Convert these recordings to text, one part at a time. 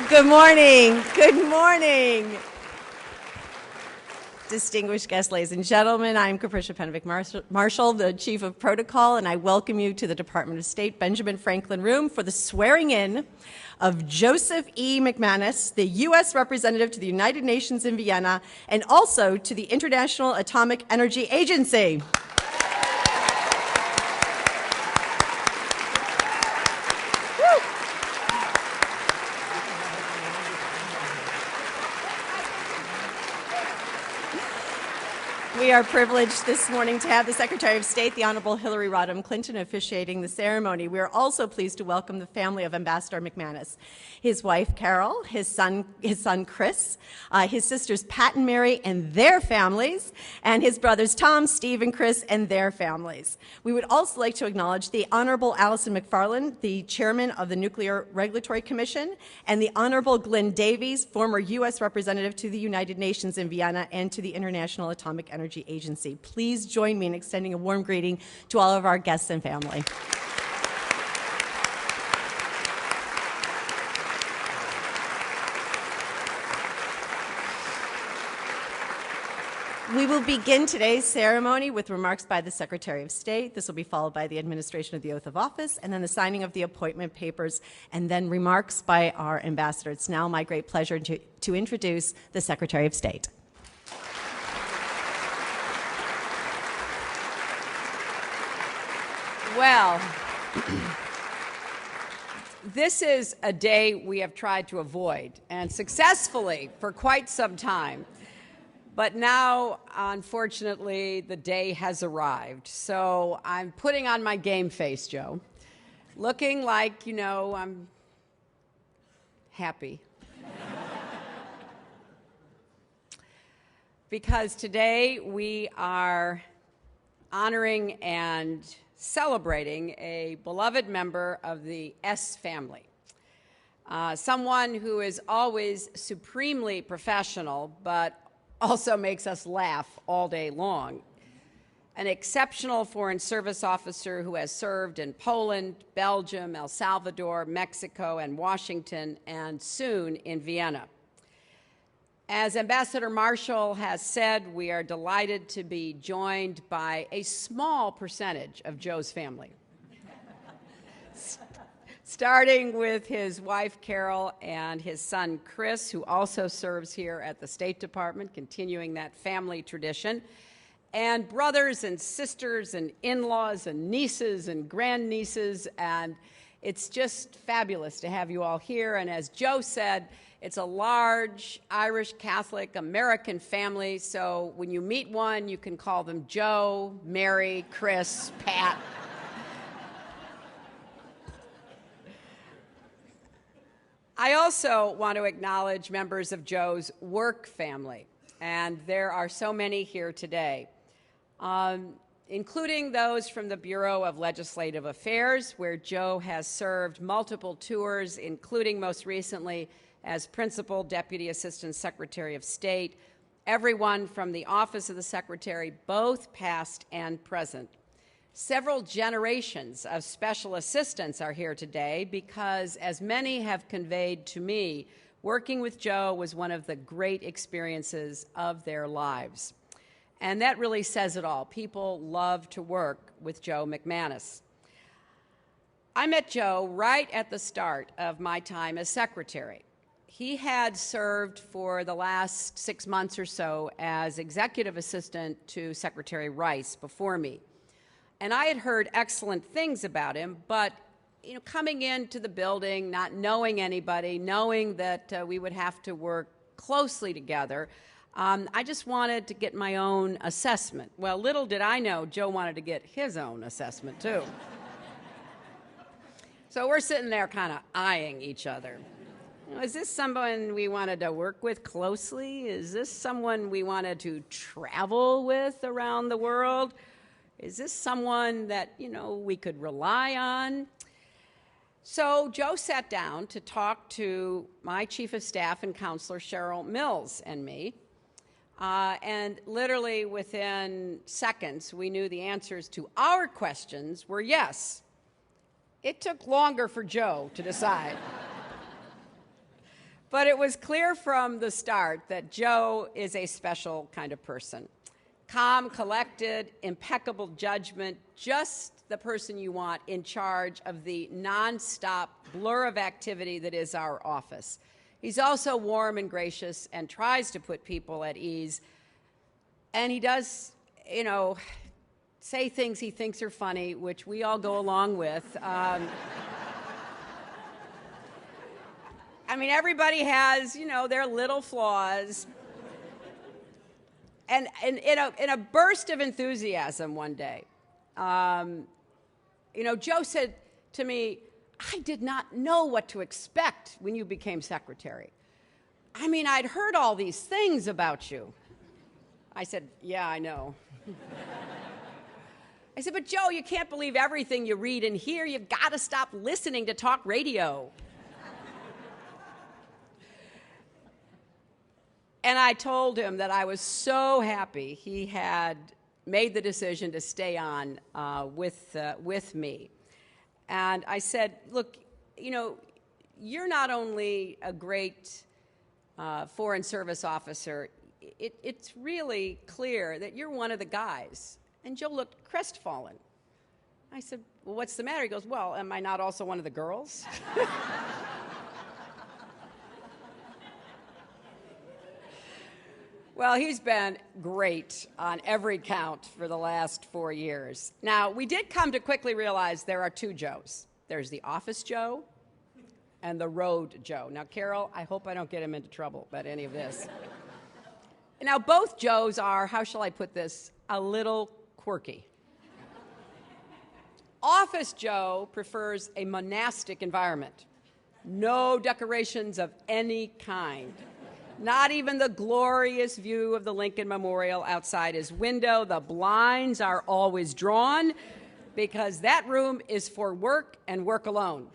Good morning. Good morning. Distinguished guests, ladies and gentlemen, I'm Capricia Pennevick-Marshall, the Chief of Protocol, and I welcome you to the Department of State Benjamin Franklin Room for the swearing in of Joseph E. Macmanus, the U.S. Representative to the United Nations in Vienna, and also to the International Atomic Energy Agency. We are privileged this morning to have the Secretary of State, the Honorable Hillary Rodham Clinton, officiating the ceremony. We are also pleased to welcome the family of Ambassador Macmanus, his wife Carol, his son Chris, his sisters Pat and Mary and their families, and his brothers Tom, Steve, and Chris and their families. We would also like to acknowledge the Honorable Allison McFarland, the Chairman of the Nuclear Regulatory Commission, and the Honorable Glenn Davies, former U.S. Representative to the United Nations in Vienna and to the International Atomic Energy Agency. Please join me in extending a warm greeting to all of our guests and family. We will begin today's ceremony with remarks by the Secretary of State. This will be followed by the administration of the oath of office, and then the signing of the appointment papers, and then remarks by our ambassador. It's now my great pleasure to introduce the Secretary of State. Well, this is a day we have tried to avoid, and successfully for quite some time. But now, unfortunately, the day has arrived. So I'm putting on my game face, Joe, looking like, I'm happy. Because today we are honoring and celebrating a beloved member of the S family, someone who is always supremely professional, but also makes us laugh all day long. An exceptional Foreign Service officer who has served in Poland, Belgium, El Salvador, Mexico, and Washington, and soon in Vienna. As Ambassador Marshall has said, we are delighted to be joined by a small percentage of Joe's family. Starting with his wife, Carol, and his son, Chris, who also serves here at the State Department, continuing that family tradition, and brothers and sisters and in-laws and nieces and grandnieces, and it's just fabulous to have you all here. And as Joe said, it's a large Irish Catholic American family, so when you meet one, you can call them Joe, Mary, Chris, Pat. I also want to acknowledge members of Joe's work family, and there are so many here today, including those from the Bureau of Legislative Affairs, where Joe has served multiple tours, including most recently as Principal Deputy Assistant Secretary of State, everyone from the Office of the Secretary, both past and present. Several generations of special assistants are here today because, as many have conveyed to me, working with Joe was one of the great experiences of their lives. And that really says it all. People love to work with Joe Macmanus. I met Joe right at the start of my time as secretary. He had served for the last 6 months or so as executive assistant to Secretary Rice before me. And I had heard excellent things about him, but coming into the building, not knowing anybody, knowing that we would have to work closely together, I just wanted to get my own assessment. Well, little did I know Joe wanted to get his own assessment, too. So we're sitting there kind of eyeing each other. Is this someone we wanted to work with closely? Is this someone we wanted to travel with around the world? Is this someone that, we could rely on? So Joe sat down to talk to my chief of staff and counselor, Cheryl Mills, and me. And literally within seconds, we knew the answers to our questions were yes. It took longer for Joe to decide. But it was clear from the start that Joe is a special kind of person. Calm, collected, impeccable judgment, just the person you want in charge of the nonstop blur of activity that is our office. He's also warm and gracious and tries to put people at ease. And he does, say things he thinks are funny, which we all go along with. Everybody has, their little flaws. And in a burst of enthusiasm one day, Joe said to me, I did not know what to expect when you became secretary. I'd heard all these things about you. I said, yeah, I know. I said, but Joe, you can't believe everything you read and hear. You've got to stop listening to talk radio. And I told him that I was so happy he had made the decision to stay on with me. And I said, look, you're not only a great Foreign Service officer, it's really clear that you're one of the guys. And Joe looked crestfallen. I said, well, what's the matter? He goes, well, am I not also one of the girls? Well, he's been great on every count for the last 4 years. Now, we did come to quickly realize there are two Joes. There's the office Joe and the road Joe. Now, Carol, I hope I don't get him into trouble about any of this. Now, both Joes are, how shall I put this, a little quirky. Office Joe prefers a monastic environment. No decorations of any kind. Not even the glorious view of the Lincoln Memorial outside his window. The blinds are always drawn because that room is for work and work alone.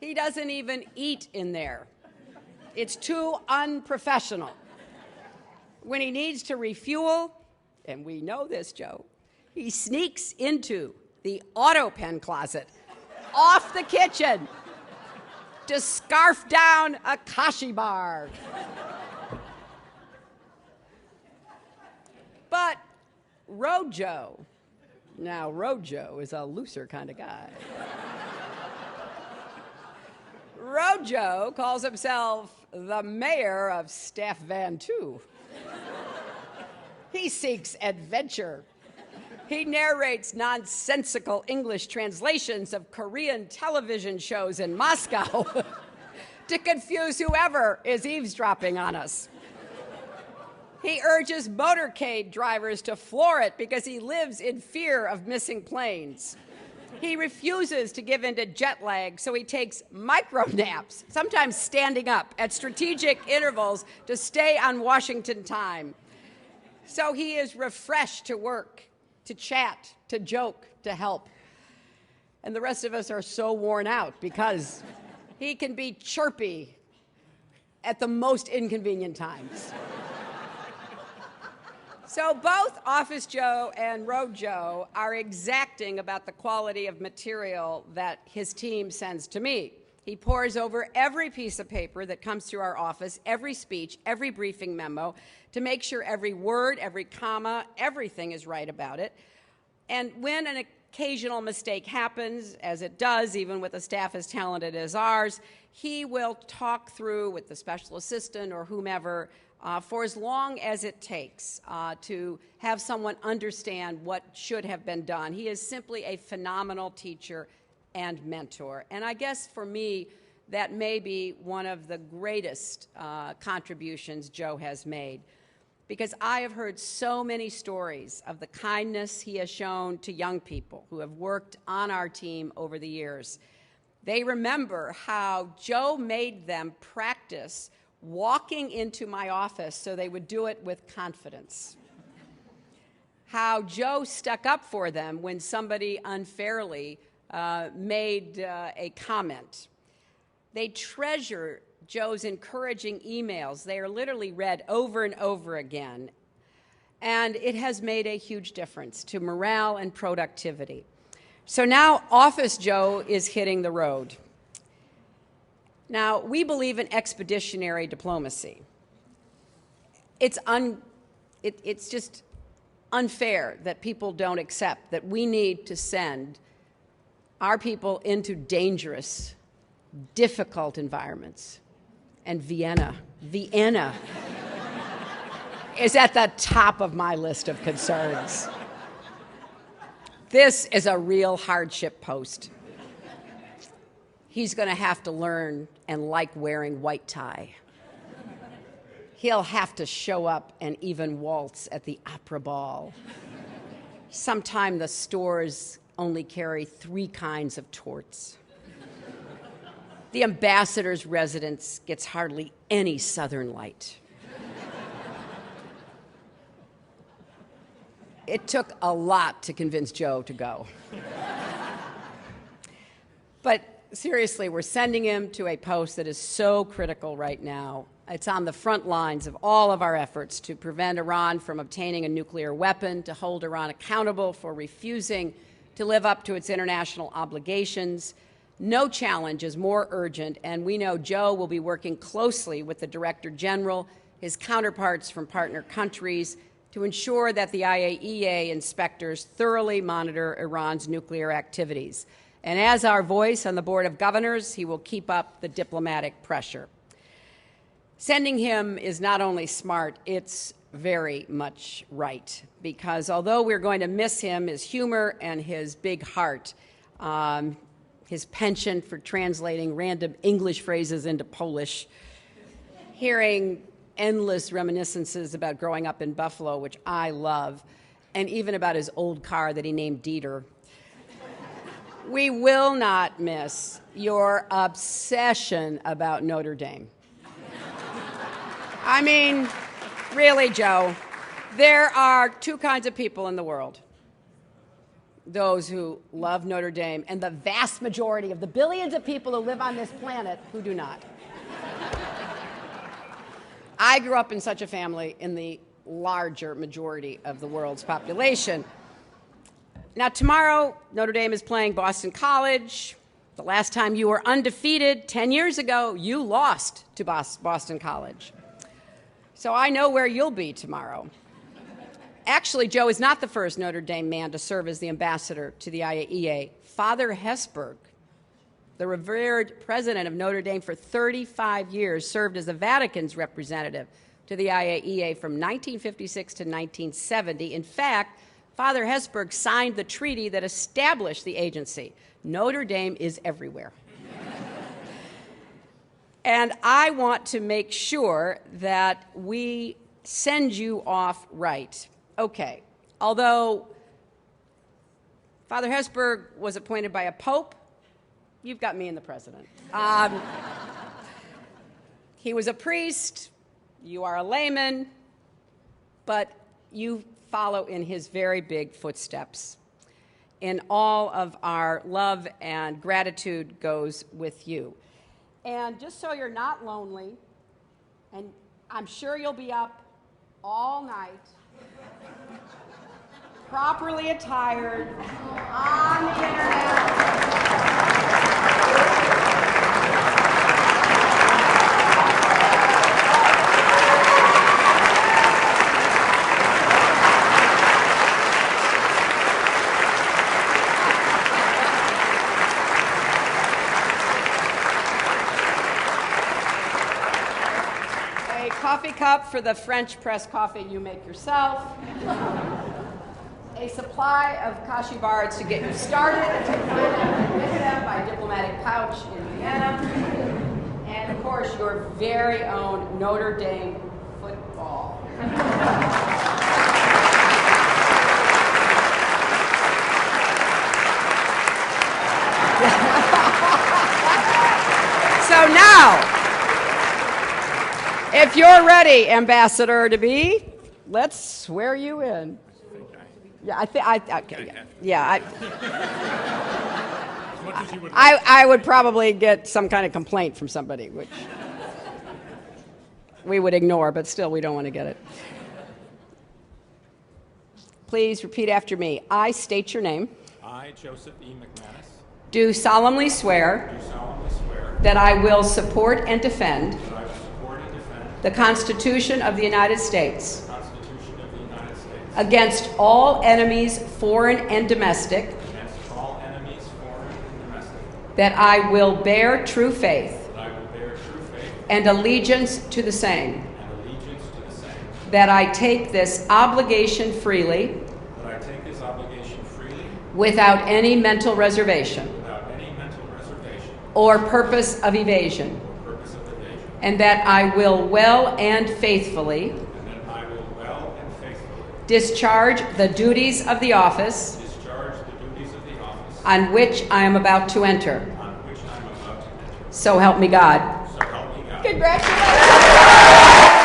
He doesn't even eat in there. It's too unprofessional. When he needs to refuel, and we know this, Joe, he sneaks into the auto pen closet off the kitchen to scarf down a kashi bar. But Road Joe, now Road Joe is a looser kind of guy. Road Joe calls himself the mayor of Staff Van 2. He seeks adventure. He narrates nonsensical English translations of Korean television shows in Moscow to confuse whoever is eavesdropping on us. He urges motorcade drivers to floor it because he lives in fear of missing planes. He refuses to give in to jet lag, so he takes micro naps, sometimes standing up at strategic intervals to stay on Washington time. So he is refreshed to work, to chat, to joke, to help. And the rest of us are so worn out because he can be chirpy at the most inconvenient times. So both Office Joe and Road Joe are exacting about the quality of material that his team sends to me. He pores over every piece of paper that comes through our office, every speech, every briefing memo, to make sure every word, every comma, everything is right about it. And when an occasional mistake happens, as it does, even with a staff as talented as ours, he will talk through with the special assistant or whomever for as long as it takes to have someone understand what should have been done. He is simply a phenomenal teacher and mentor. And I guess for me, that may be one of the greatest contributions Joe has made, because I have heard so many stories of the kindness he has shown to young people who have worked on our team over the years. They remember how Joe made them practice walking into my office so they would do it with confidence. How Joe stuck up for them when somebody unfairly made a comment. They treasure Joe's encouraging emails. They are literally read over and over again. And it has made a huge difference to morale and productivity. So now Office Joe is hitting the road. Now, we believe in expeditionary diplomacy. It's just unfair that people don't accept that we need to send our people into dangerous, difficult environments. And Vienna is at the top of my list of concerns. This is a real hardship post. He's going to have to learn and like wearing white tie. He'll have to show up and even waltz at the opera ball. Sometime the stores only carry 3 kinds of torts. The ambassador's residence gets hardly any southern light. It took a lot to convince Joe to go. But seriously, we're sending him to a post that is so critical right now. It's on the front lines of all of our efforts to prevent Iran from obtaining a nuclear weapon, to hold Iran accountable for refusing to live up to its international obligations. No challenge is more urgent, and we know Joe will be working closely with the Director General, his counterparts from partner countries, to ensure that the IAEA inspectors thoroughly monitor Iran's nuclear activities. And as our voice on the Board of Governors, he will keep up the diplomatic pressure. Sending him is not only smart, it's very much right, because although we're going to miss him, his humor and his big heart, his penchant for translating random English phrases into Polish, hearing endless reminiscences about growing up in Buffalo, which I love, and even about his old car that he named Dieter. We will not miss your obsession about Notre Dame. I mean, really, Joe, there are 2 kinds of people in the world. Those who love Notre Dame and the vast majority of the billions of people who live on this planet who do not. I grew up in such a family in the larger majority of the world's population. Now, tomorrow, Notre Dame is playing Boston College. The last time you were undefeated, 10 years ago, you lost to Boston College. So I know where you'll be tomorrow. Actually, Joe is not the first Notre Dame man to serve as the ambassador to the IAEA. Father Hesburgh, the revered president of Notre Dame for 35 years, served as the Vatican's representative to the IAEA from 1956 to 1970. In fact, Father Hesburgh signed the treaty that established the agency. Notre Dame is everywhere. And I want to make sure that we send you off right. Okay, although Father Hesburgh was appointed by a pope, you've got me and the president. He was a priest, you are a layman, but you follow in his very big footsteps. And all of our love and gratitude goes with you. And just so you're not lonely, and I'm sure you'll be up all night, properly attired, on the internet. Coffee cup for the French press coffee you make yourself. A supply of kashi bars to get you started. You can get them by Diplomatic Pouch in Vienna. And of course, your very own Notre Dame football. So now, if you're ready, Ambassador to be, let's swear you in. Yeah, I would probably get some kind of complaint from somebody, which we would ignore, but still we don't want to get it. Please repeat after me. I state your name. I, Joseph E. Macmanus, Do solemnly swear. that I will support and defend that I will support and defend the Constitution of the United States the Constitution of the United States against all enemies, foreign and domestic, against all enemies, foreign and domestic, that I will bear true faith that I will bear true faith and allegiance to the same, and allegiance to the same, that I take this obligation freely that I take this obligation freely without any mental reservation without any mental reservation or purpose of evasion, or purpose of evasion, and that I will well and faithfully and that I will well and faithfully discharge the duties of the office discharge the duties of the office on which I am about to enter. on which I am about to enter. So help me God. So help me God. Congratulations.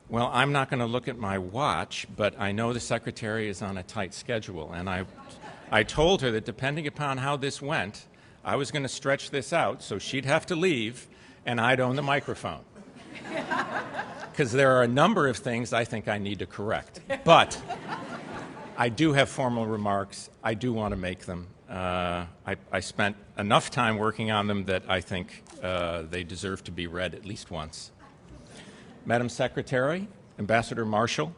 Well, I'm not going to look at my watch, but I know the secretary is on a tight schedule, and I told her that depending upon how this went, I was going to stretch this out so she'd have to leave and I'd own the microphone. Because there are a number of things I think I need to correct. But I do have formal remarks. I do want to make them. I spent enough time working on them that I think they deserve to be read at least once. Madam Secretary, Ambassador Marshall,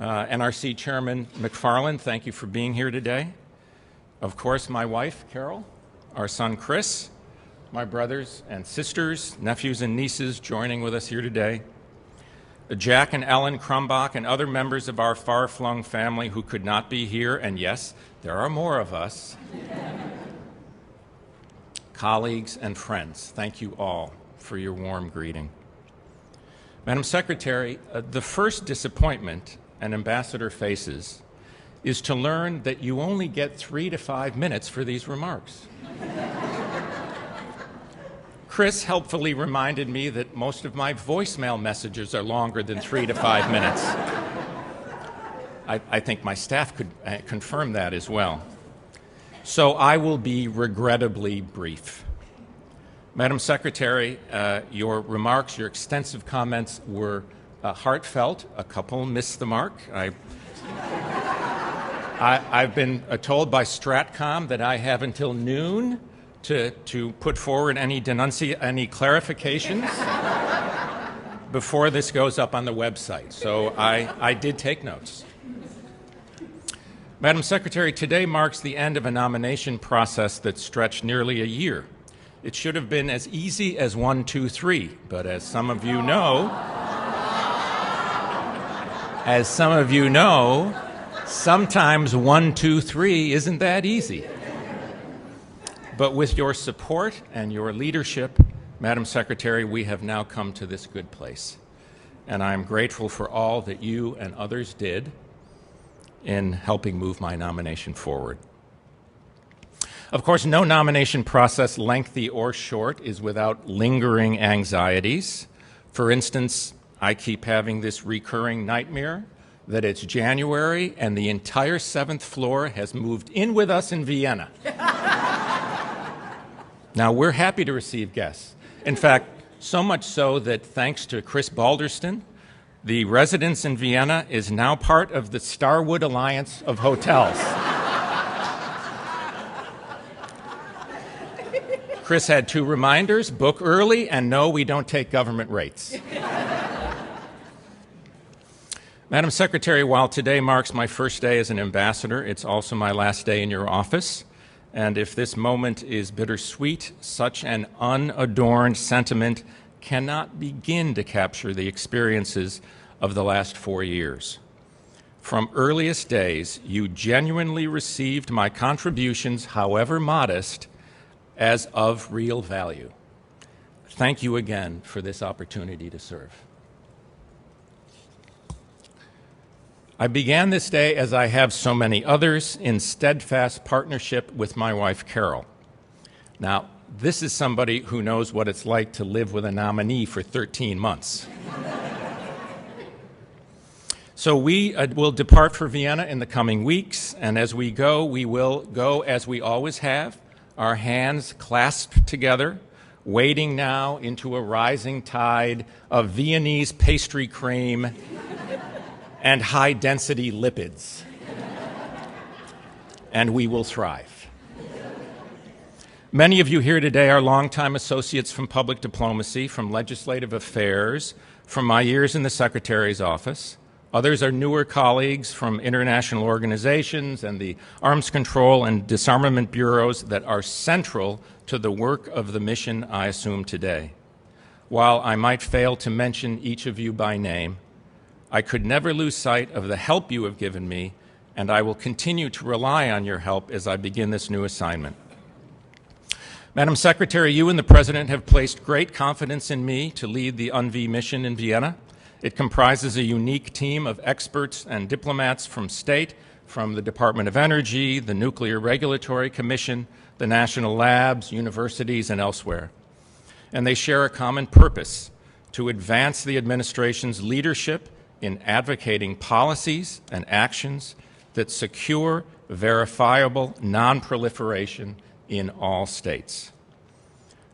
NRC Chairman McFarland, thank you for being here today. Of course, my wife, Carol, our son, Chris, my brothers and sisters, nephews and nieces joining with us here today, Jack and Ellen Crumbach and other members of our far-flung family who could not be here, and yes, there are more of us, colleagues and friends, thank you all for your warm greeting. Madam Secretary, the first disappointment an ambassador faces is to learn that you only get 3 to 5 minutes for these remarks. Chris helpfully reminded me that most of my voicemail messages are longer than 3 to 5 minutes. I think my staff could confirm that as well. So I will be regrettably brief. Madam Secretary, your remarks, your extensive comments were heartfelt. A couple missed the mark. I've been told by Stratcom that I have until noon to put forward any clarifications before this goes up on the website. So I did take notes. Madam Secretary, today marks the end of a nomination process that stretched nearly a year. It should have been as easy as 1, 2, 3, but as some of you know, sometimes 1, 2, 3 isn't that easy. But with your support and your leadership, Madam Secretary, we have now come to this good place. And I am grateful for all that you and others did in helping move my nomination forward. Of course, no nomination process, lengthy or short, is without lingering anxieties. For instance, I keep having this recurring nightmare that it's January and the entire 7th floor has moved in with us in Vienna. Now, we're happy to receive guests. In fact, so much so that thanks to Chris Balderston, the residence in Vienna is now part of the Starwood Alliance of Hotels. Chris had 2 reminders: book early and no, we don't take government rates. Madam Secretary, while today marks my first day as an ambassador, it's also my last day in your office. And if this moment is bittersweet, such an unadorned sentiment cannot begin to capture the experiences of the last 4 years. From earliest days, you genuinely received my contributions, however modest, as of real value. Thank you again for this opportunity to serve. I began this day, as I have so many others, in steadfast partnership with my wife, Carol. Now, this is somebody who knows what it's like to live with a nominee for 13 months. So we will depart for Vienna in the coming weeks, and as we go, we will go as we always have, our hands clasped together, wading now into a rising tide of Viennese pastry cream and high-density lipids. And we will thrive. Many of you here today are longtime associates from public diplomacy, from legislative affairs, from my years in the Secretary's office. Others are newer colleagues from international organizations and the arms control and disarmament bureaus that are central to the work of the mission I assume today. While I might fail to mention each of you by name, I could never lose sight of the help you have given me, and I will continue to rely on your help as I begin this new assignment. Madam Secretary, you and the President have placed great confidence in me to lead the UNVI mission in Vienna. It comprises a unique team of experts and diplomats from state, from the Department of Energy, the Nuclear Regulatory Commission, the national labs, universities, and elsewhere. And they share a common purpose: to advance the administration's leadership in advocating policies and actions that secure verifiable non-proliferation in all states.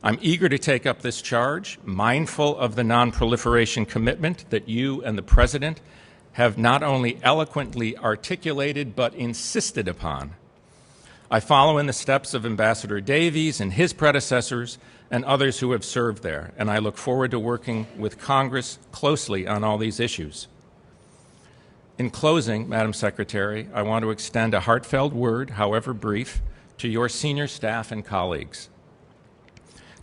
I'm eager to take up this charge, mindful of the non-proliferation commitment that you and the President have not only eloquently articulated but insisted upon. I follow in the steps of Ambassador Davies and his predecessors and others who have served there, and I look forward to working with Congress closely on all these issues. In closing, Madam Secretary, I want to extend a heartfelt word, however brief, to your senior staff and colleagues.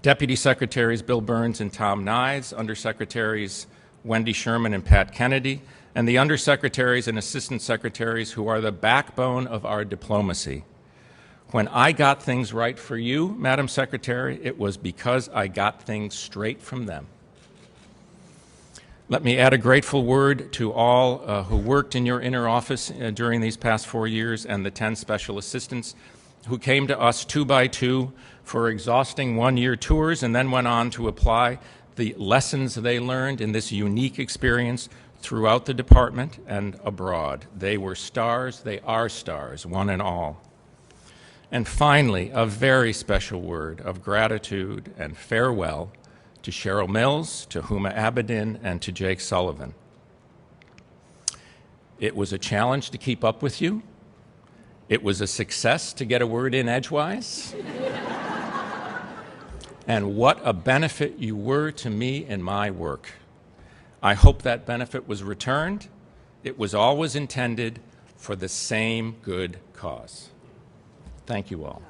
Deputy Secretaries Bill Burns and Tom Nyes, Undersecretaries Wendy Sherman and Pat Kennedy, and the Undersecretaries and Assistant Secretaries who are the backbone of our diplomacy. When I got things right for you, Madam Secretary, it was because I got things straight from them. Let me add a grateful word to all who worked in your inner office during these past 4 years, and the 10 special assistants who came to us 2 by 2 for exhausting one-year tours and then went on to apply the lessons they learned in this unique experience throughout the department and abroad. They were stars, they are stars, one and all. And finally, a very special word of gratitude and farewell to Cheryl Mills, to Huma Abedin, and to Jake Sullivan. It was a challenge to keep up with you. It was a success to get a word in edgewise. And what a benefit you were to me in my work. I hope that benefit was returned. It was always intended for the same good cause. Thank you all.